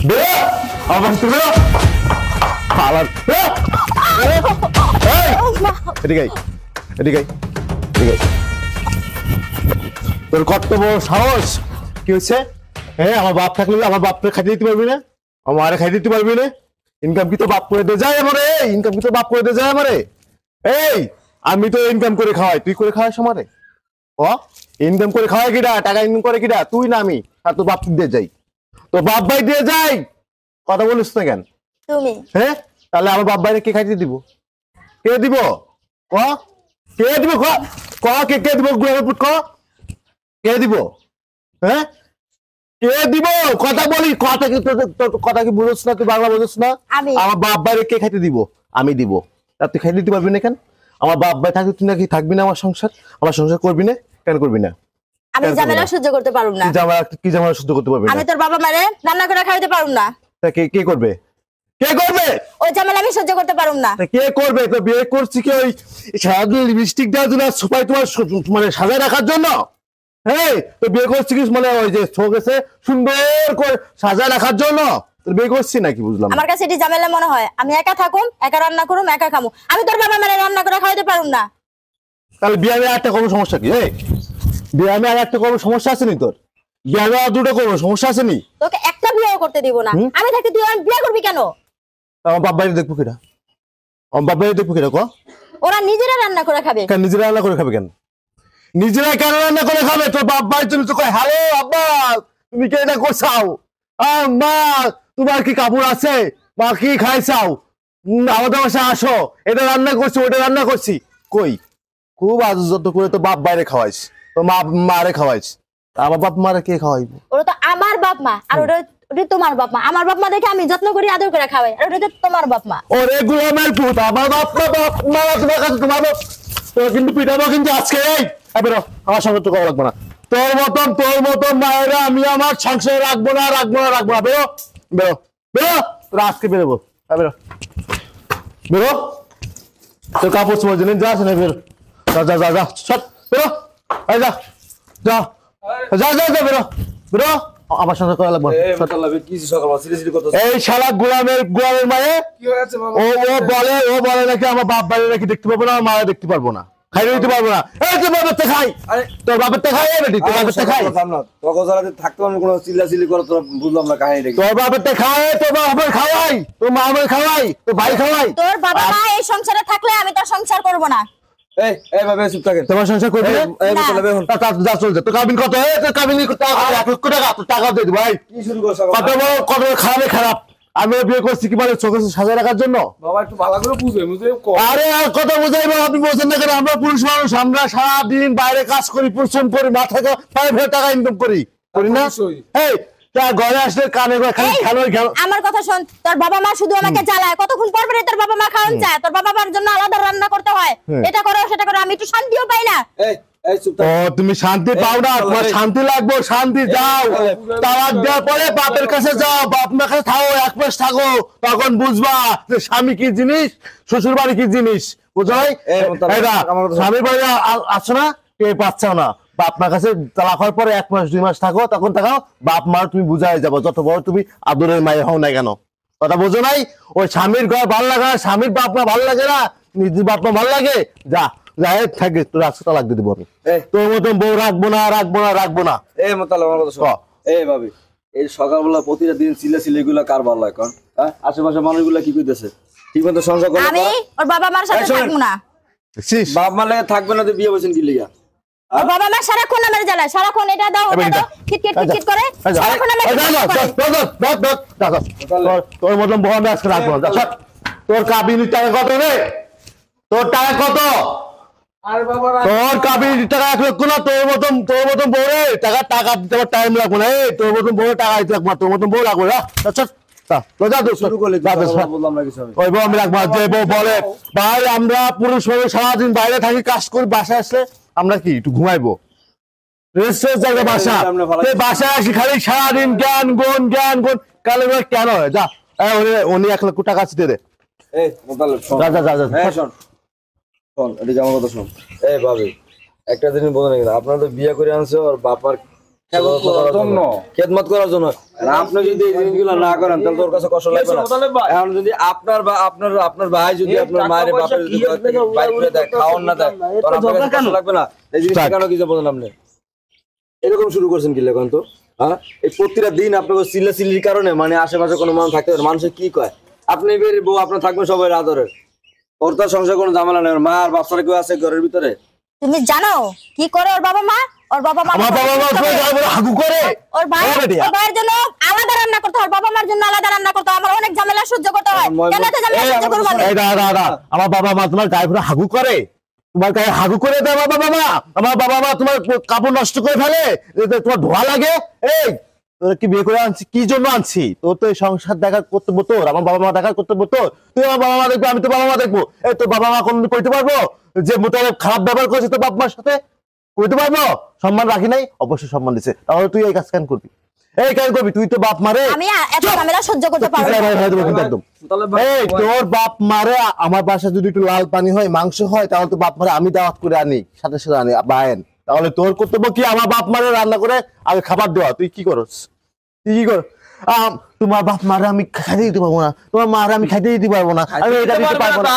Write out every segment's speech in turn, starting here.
বেরো আমার তুমি বেরো পালার এদিকে এদিকে এদিকে তোর কত বড় সাহস কি হচ্ছে হ্যাঁ আমার বাপ থাকলে আমার বাপকে খাইতে দিতে পারবি না আমার খাইতে দিতে পারবি না ইনকাম কি তো বাপ করে দে যায় আমারে ইনকাম কি তো বাপ করে দে যায় আমারে এই আমি তো ইনকাম করে খাওয়াই তুই করে খাওয়াস আমারে ও ইনকাম করে খাওয়াই কিটা টাকা ইনকাম করে কিটা তুই না আমি আর তোর বাপ দিয়ে যাই তোর বাপ ভাই দিয়ে যাই কথা বলিস না কেন তুমি হ্যাঁ তাহলে আমার বাপ ভাইরে কে খাইতে দিব কে দিব ক কে দিব ক কে কে দিব গুড়াপুট ক কে দিব হ্যাঁ কে দিব কথা বলি কথা কি তোর কথা কি বুঝছ না তুই বাংলা বুঝছ না আমার বাপ ভাইরে কে খাইতে দিব আমি দিব তা তুই খাইতে দিতে পারবি না কেন আমার বাপ ভাই থাকলে তুই নাকি থাকবি না আমার সংসার করবি না কেন করবি না আমি ঝামেলা সহ্য করতে পারুম না কি ঝামেলা সহ্য করতে পারবি না আমি তোর বাবা মারে রান্না করে খাইতে পারুম না তা কে করবে কে করবে ওই ঝামেলা আমি সহ্য করতে পারুম না কে করবে তো বিয়ে করছি কি ওই সারাদিন লিপস্টিক দেওয়ার জন্য সুপাই তোমার মানে সাজায় রাখার জন্য হ্যাঁ তো বিয়ে করছি কি মানে ওই যে গেছে সুন্দর করে সাজায় রাখার জন্য তোর বিয়ে করছি নাকি বুঝলাম আমার কাছে এটি ঝামেলা মনে হয় আমি একা থাকুম একা রান্না করুম একা খামু আমি তোর বাবা মারে রান্না করে খাইতে পারুম না তাহলে বিয়ে আমি একটা কোনো সমস্যা কি বিয়ে আমি আর একটা কোনো সমস্যা আছে নি তোর বিয়ে আমি আর দুটো কোনো সমস্যা আছে নি তোকে একটা বিয়েও করতে দিব না আমি থাকি তুই বিয়ে করবি কেন আমার বাপ বাইরে দেখবো কিনা আমার বাপ বাইরে দেখবো কিনা ক ওরা নিজেরা রান্না করে খাবে কেন নিজেরা রান্না করে খাবে কেন নিজেরা কেন রান্না করে খাবে তোর বাপ ভাই তুমি তো কয় হ্যালো আব্বা তুমি কে এটা করছাও মা তোমার কি কাপড় আছে মা কি খাইছাও আমাদের বাসায় আসো এটা রান্না করছি ওটা রান্না করছি কই খুব আদর করে তো বাপ বাইরে খাওয়াইস তো মারে খাওয়াইস আমার বাপ মারে কে খাওয়াইবো ওটা তো আমার বাপ মা আর ওটা তোমার বাপ মা আমার বাপ মা দেখে আমি যত্ন করি আদর করে খাওয়াই আর ওটা তোমার বাপ মা ওরে গোলামের পুত আমার বাপ মা তোমার কাছে তোমার বাপ তোর কিন্তু পিটাবো কিন্তু আজকে এই বেরো আমার সঙ্গে তো করা লাগবো না তোর মতন মায়েরা আমি আমার সংসারে রাখবো না বেরো বেরো বেরো তোরা আজকে বেরোবো বেরো বেরো তোর কাপড় চোপড় জিনিস যাস না বেরো যা সব বেরো যা যা যা যা যা বেরো বেরো আমার সঙ্গে করা লাগবে এই শালা গোলামের মায়ে ও বলে নাকি আমার বাপ বাড়ি নাকি দেখতে পাবো না আমার মায়ের দেখতে পারবো না খাই দিতে পারবো না এই তোর বাপেরটা খাই তোর বাপেরটা খাই বেটি তোর বাপেরটা খাই থাকতো আমি কোনো চিল্লাচিল্লি করে তোর বুঝলাম না কাহিনী তোর বাপেরটা খাওয়াই তোর বাপের খাওয়াই তোর মা আমার খাওয়াই তোর ভাই খাওয়াই তোর বাবা মা এই সংসারে থাকলে আমি তোর সংসার করব না এই ভাবে চুপ থাকেন তোমার সংসার করবি না যা চল যা তোর কাবিন কত তোর কাবিন টাকা 1 লক্ষ টাকা তোর টাকা দিয়ে দিবি ভাই কি শুরু করছ কত খারাপ আমি বিয়ে করছি কি মানে চোখে সাজায় রাখার জন্য বাবা একটু ভালো করে বুঝে আরে আর কত বুঝাইবো আপনি বলছেন না কেন আমরা পুরুষ মানুষ আমরা সারাদিন বাইরে কাজ করি পরিশ্রম করি মাথায় 5,000 টাকা ইনকাম করি না এই তা ঘরে আসলে কানে খালি খেলো আমার কথা শোন তোর বাবা মা শুধু আমাকে জ্বালায় কতক্ষণ পর পরে তোর বাবা মা খাওয়ান চায় তোর বাবা মার জন্য আলাদা রান্না করতে হয় এটা করো সেটা করো আমি একটু শান্তিও পাই না তুমি শান্তি পাও না তোমার শান্তি লাগবে শান্তি যাও তালাক দেওয়ার পরে বাপের কাছে যাও বাপ মার কাছে থাকো 1 মাস থাকো তখন বুঝবা যে স্বামী কি জিনিস শ্বশুর বাড়ি কি জিনিস বুঝো স্বামীর বাড়ি আসছো না কে পাচ্ছ না বাপ মার কাছে তালাক হওয়ার পরে 1 মাস 2 মাস থাকো তখন থাকো বাপ মার তুমি বুঝাই যাবো যত বড় তুমি আদরের মায়ের হও না কেন কথা বুঝো নাই ওই স্বামীর ঘর ভালো লাগে না স্বামীর বাপ মা ভালো লাগে না নিজের বাপ মা ভালো লাগে যা যাই থাকে তোর আজকে তালাক দিয়ে দিব আমি তোর মতন বউ রাখবো না এই মোতালে আমার কথা শোন এই ভাবি এই সকালবেলা প্রতিটা দিন চিল্লাচিল্লি গুলা কার ভালো লাগে কোন আশেপাশে মানুষগুলা কি কইতেছে ঠিক মতো সংসার করবে আমি ওর বাবা মার সাথে থাকবো না বাপ মা লাগে থাকবে না তুই বিয়ে বসেন কি লিগা ওর বাবা মা সারাক্ষণ আমার জ্বালায় সারাক্ষণ এটা দাও ওটা দাও খিটখিট করে সারাক্ষণ তোর মতন বউ আমি আজকে রাখবো না তোর কাবিনীর টাকা কত রে তোর টাকা কত তোর কাবিনীর টাকা 1 লক্ষ না তোর মতন বউ রে টাকা দিতে আমার টাইম লাগবে না তোর মতন বউ টাকা দিতে লাগবে তোর মতন বউ লাগবে আমি রাখবো যে বউ বলে ভাই আমরা পুরুষ হয়ে সারাদিন বাইরে থাকি কাজ করি বাসায় আসলে আমরা কি একটু ঘুমাইবো জায়গা বাসায় আসি খালি সারাদিন জ্ঞান গুণ কালে কেন হয় যা উনি 1 লক্ষ টাকা দিতে দে শোন এটা আমার কথা শোন এই ভাবি একটা জিনিস বোঝো না আপনারা তো বিয়ে করে আনছে ওর বাপার খেদমত করার জন্য। আর আপনি যদি এই জিনিসগুলো না করেন তাহলে তোর কাছে কষ্ট লাগবে না? এখন যদি আপনার ভাই যদি আপনার মায়ের বাপের যদি বাইর করে দেয়, খাওয়ান না দেয়, তখন আপনার কাছে কষ্ট লাগবে না? এই জিনিসটা কেন কিছু বলেন আপনি? এরকম শুরু করছেন কি লেখন তো? হ্যাঁ, এই প্রতিটা দিন আপনাকে চিল্লাচিল্লির কারণে মানে আশেপাশে কোনো মানুষ থাকতে পারে, মানুষের কি কয়? আপনি বের বউ আপনার থাকবেন সবাই আদরের, ওর তার সংসার কোনো ঝামেলা নেই। মা আর বাচ্চারা কেউ আছে ঘরের ভিতরে? তুমি জানো কি করে ওর বাবা মা? ওর বাবা মা আমার বাবা মা তো যাবে হাগু করে। ওর ভাইয়ের জন্য আলাদা রান্না করতে হয়, বাবা মার জন্য আলাদা রান্না করতে হয়। আমার অনেক ঝামেলা সহ্য করতে হয়। কেন এত ঝামেলা সহ্য করব আমি? এই দাদা, আমার বাবা মা তোমার গায়ে পুরো হাগু করে? তোমার গায়ে হাগু করে দেয় আমার বাবা মা? আমার বাবা মা তোমার কাপড় নষ্ট করে ফেলে, তোমার ধোয়া লাগে? এই তোর কি বিয়ে করে আনছি কি জন্য আনছি? তোর তো এই সংসার দেখার কর্তব্য তোর, আমার বাবা মা দেখার কর্তব্য তোর। তুই আমার বাবা মা দেখবো, আমি তো বাবা মা দেখবো। এই তোর বাবা মা কোনদিন কইতে পারবো যে মোতাবেক খারাপ ব্যবহার করেছে তোর বাপ মার সাথে? কইতে পারবো? সম্মান রাখি নাই? অবশ্যই সম্মান দিছে। তাহলে তুই এই কাজ কেন করবি? এই কেন করবি? তুই তো বাপ মারে আমি এত ঝামেলা সহ্য করতে পারবো না। একদম এই তোর বাপ মারে আমার বাসায় যদি একটু লাল পানি হয়, মাংস হয়, তাহলে তো বাপ মারে আমি দাওয়াত করে আনি, সাথে সাথে আনি বায়েন। তাহলে তোর কর্তব্য কি আমার বাপ মারে রান্না করে আগে খাবার দেওয়া? তুই কি করস? তুই কি কর? তোমার বাপ মারে আমি খাইতে দিতে পারবো না, তোমার মারে আমি খাইতে দিতে পারবো না, আমি এটা দিতে পারবো না।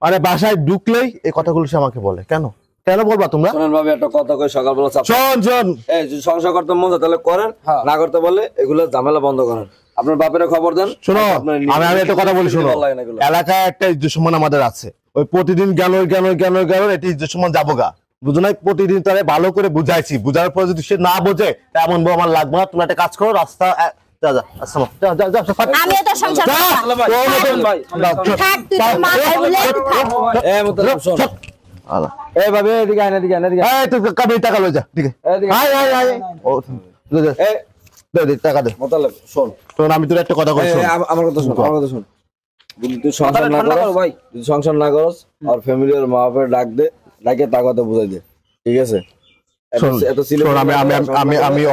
আরে বাসায় ঢুকলেই এই কথাগুলো সে আমাকে বলে। কেন কেন বলবা তোমরা? শোনেন ভাবে একটা কথা কই, সকালবেলা শোন এই যদি সংসার করতে মন চায় তাহলে করেন, না করতে বলে এগুলো ঝামেলা বন্ধ করেন। আপনার বাপের খবর দেন। শোনো, আমি একটা কথা বলি, শোনো, এলাকায় একটা ইজ্জত সম্মান আমাদের আছে। ওই প্রতিদিন গেল এটি ইজ্জত সম্মান যাবো গা, বুঝো না? প্রতিদিন তারে ভালো করে বুঝাইছি, বুঝার পর যদি সে না বোঝে এমন বউ আমার লাগবে না। তুমি একটা কাজ করো, রাস্তা আমি তো সংসার থাক, তুই তো মা খাই বলে থাক। এই ভাবে এদিকে আয়, এদিকে আয়, এদিকে আয়। তুই কাবি টাকা লই যা, ঠিক আছে? টাকা দে। মোতালেব শোন, শোন, আমি তোর একটা কথা বলছি, আমার কথা শোন, আমার কথা শোন। যদি তুই সংসার না করস ভাই, যদি সংসার না করস আর ফ্যামিলি আর মা বাবার ডাক দে, ডাকে তা কথা বুঝাই দে, ঠিক আছে? আমি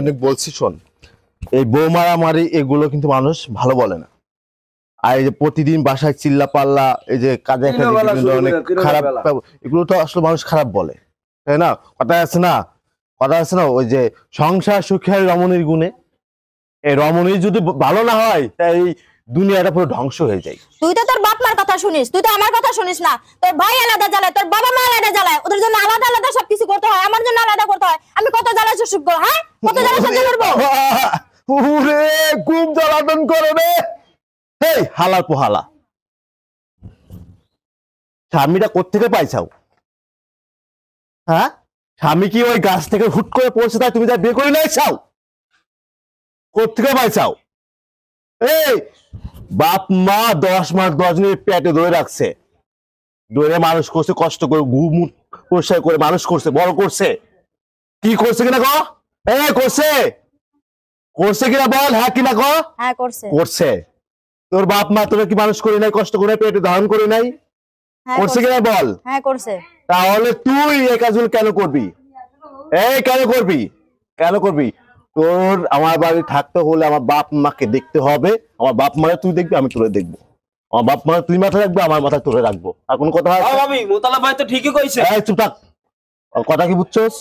অনেক বলছি। শোন, এই বউ মারামারি এগুলো কিন্তু মানুষ ভালো বলে না। আর এই যে প্রতিদিন বাসায় চিল্লা পাল্লা, এই যে কাজে অনেক খারাপ, এগুলো তো আসলে মানুষ খারাপ বলে, তাই না? কথা আছে না, ওই যে সংসার সুখের রমণীর গুণে। এই রমণী যদি ভালো না হয় তাই দুনিয়াটা পুরো ধ্বংস হয়ে যায়। তুই তো তোর বাপ মার কথা শুনিস, তুই তো আমার কথা শুনিস না। তোর ভাই আলাদা জ্বালায়, তোর বাবা মা আলাদা জ্বালায়, ওদের জন্য আলাদা আলাদা সবকিছু করতে হয়, আমার জন্য আলাদা করতে হয়। আমি কত জ্বালা সহ্য করব? হ্যাঁ, কত জ্বালা সহ্য করবো? ওরে খুব জ্বালাতন করে রে। এই হালার পোহালা, স্বামীটা কোত্থেকে পাইছাও? হ্যাঁ, স্বামী কি ওই গাছ থেকে হুট করে পড়ছে তাই তুমি যা বিয়ে করে নিয়ে চাও? কোত্থেকে পাইছাও? এই বাপ মা 10 মাস 10 দিন পেটে ধরে রাখছে, ধরে মানুষ করছে, কষ্ট করে ঘুম পরিষ্কার করে মানুষ করছে, বড় করছে। কি করছে কিনা ক? করছে কিনা বল? হ্যাঁ কিনা ক? হ্যাঁ করছে। তোর বাপ মা তোরা কি মানুষ করে নাই, কষ্ট করে পেটে ধারণ করে নাই? করছে কিনা বল? হ্যাঁ করছে। তাহলে তুই এই কাজগুলো কেন করবি? কেন করবি? তোর আমার বাড়ি থাকতে হলে আমার বাপ মাকে দেখতে হবে। আমার বাপ মারে তুই দেখবি, আমি তোরে দেখবো। আমার বাপ মারে তুই মাথায় রাখবি, আমার মাথায় তোরে রাখবো। আর কোন কথা আছে? ভাবি মোতালা ভাই তো ঠিকই কইছে। এই চুপ থাক, কথা কি বুঝছস?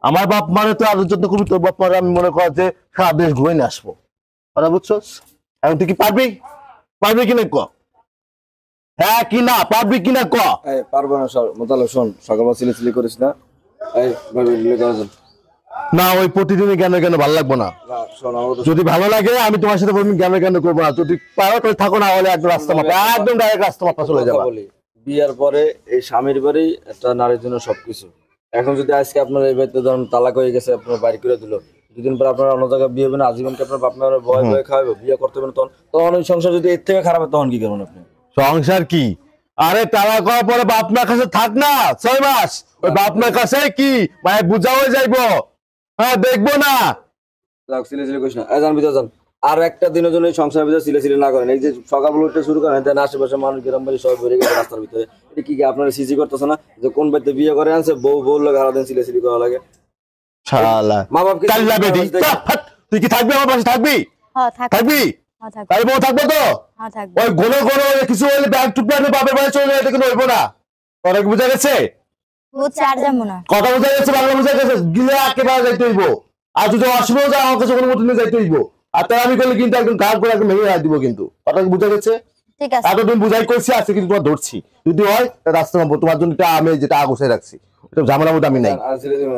আমার বাপ মারে তুই আদর যত্ন করবি, তোর বাপ মারে আমি মনে কর যে সারা দেশ ঘুরে নিয়ে আসবো। কথা বুঝছস? এখন তুই কি পারবি কিনা ক? হ্যাঁ কি না পারবি কিনা ক? পারবো না মোতালেব। শোন, সকালবেলা চিলি করিস না। এই ভাবে বিয়ে করার জন্য না, ওই প্রতিদিনই জ্ঞান ভালো লাগবো না। যদি ভালো লাগে আমি তোমার সাথে জ্ঞান করবো না। যদি পারো তাহলে থাকো, না হলে একদম রাস্তা মাপা, একদম ডাইরেক্ট রাস্তা মাপা চলে যাবো। বিয়ার পরে এই স্বামীর বাড়ি একটা নারীর জন্য সবকিছু। এখন যদি আজকে আপনার এই বাড়িতে ধরুন তালাক হয়ে গেছে, আপনার বাড়ি করে দিল, দুদিন পর আপনার অন্য জায়গায় বিয়ে হবে না, আজীবনকে আপনার বাপ মায়ের ভয় খাওয়াবে, বিয়ে করতে হবে না, তখন ওই সংসার যদি এর থেকে খারাপ হয় তখন কি করবেন আপনি? সংসার কি? আরে তালাক করার পরে বাপ মার কাছে থাক না 6 মাস, ওই বাপ মার কাছে কি মানে বুঝা হয়ে যাইবো। হ্যাঁ, দেখবো না। সিলে করিস না, যান ভিতরে যান। আর একটা দিনের জন্য সংসার ভিতরে সিলে না করেন। এই যে সকালবেলা উঠে শুরু করেন, আশেপাশে মানুষ গ্রাম বাড়ি সবাই বেড়ে গেছে রাস্তার ভিতরে। এটা কি আপনারা সিজি করতেছে না যে কোন বাড়িতে বিয়ে করে আনছে বউ লোক আলাদা সিলে করা লাগে? মা বাপকে তুই কি থাকবি আমার পাশে? থাকবি? তাই বউ থাকবো তো? ওই ঘন কিছু হলে ব্যাগ টুকরে বাপের বাড়ি চলে যায়, এটা কিন্তু হইবো না। তোরা কি বুঝা গেছে? বুঝছি আর যাবো না। কথা বোঝা যাচ্ছে, বাংলা বোঝা গেছে, গিলে একেবারে যাইতে হইব। আর যদি অসুবিধা যায় আমার কাছে কোনো মতো নিয়ে যাইতে হইব। আর তাই আমি করলে কিন্তু একদম গাল করে একদম ভেঙে দিব কিন্তু। কথা কি বোঝা গেছে? ঠিক আছে এতদিন বুঝাই করছি, আজকে কিন্তু তোমার ধরছি। যদি হয় তাহলে রাস্তা নামবো, তোমার জন্য আমি যেটা আগোছাই রাখছি, এটা ঝামেলার মধ্যে আমি নাই।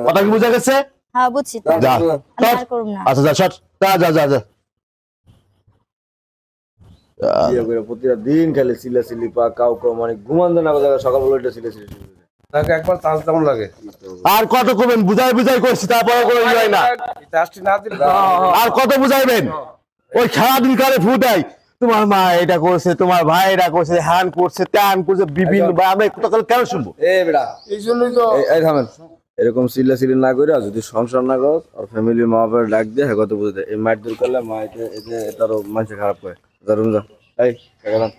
কথা কি বোঝা গেছে? হ্যাঁ বুঝছি তো। যা আমি চল। আর করব না। আচ্ছা যা শট, যা যা যা যা। বিয়ে করে প্রতিটা দিন খালি সিলাসিলি পা কাউ কাউ মানে ঘুমান দেয় না জায়গা সকালবেলা এটা সিলাসিলি তাকে একবার চান্স কেমন লাগে? আর কত করবেন? বুঝাই বুঝাই করছি, তারপরে কোনো ইয়ে হয় না। এই চান্সটি না দিলে আর কত বুঝাইবেন? ওই সারাদিন কালে ফুটাই, তোমার মা এটা করছে, তোমার ভাই এটা করছে, হ্যান করছে, ত্যান করছে, বিভিন্ন ভাই, আমরা একটু কাল কেন শুনবো? এ বেটা এই জন্যই তো এই থামেন, এরকম সিলাসিলি না করে যদি সংসার না করো আর ফ্যামিলির মা বাবার ডাক দিয়ে হ্যাঁ কথা বুঝে দেয়। এই মাইট দূর করলে মা এতে এতে এটারও মানুষ খারাপ করে। যা রুম যা, এই গেলাম।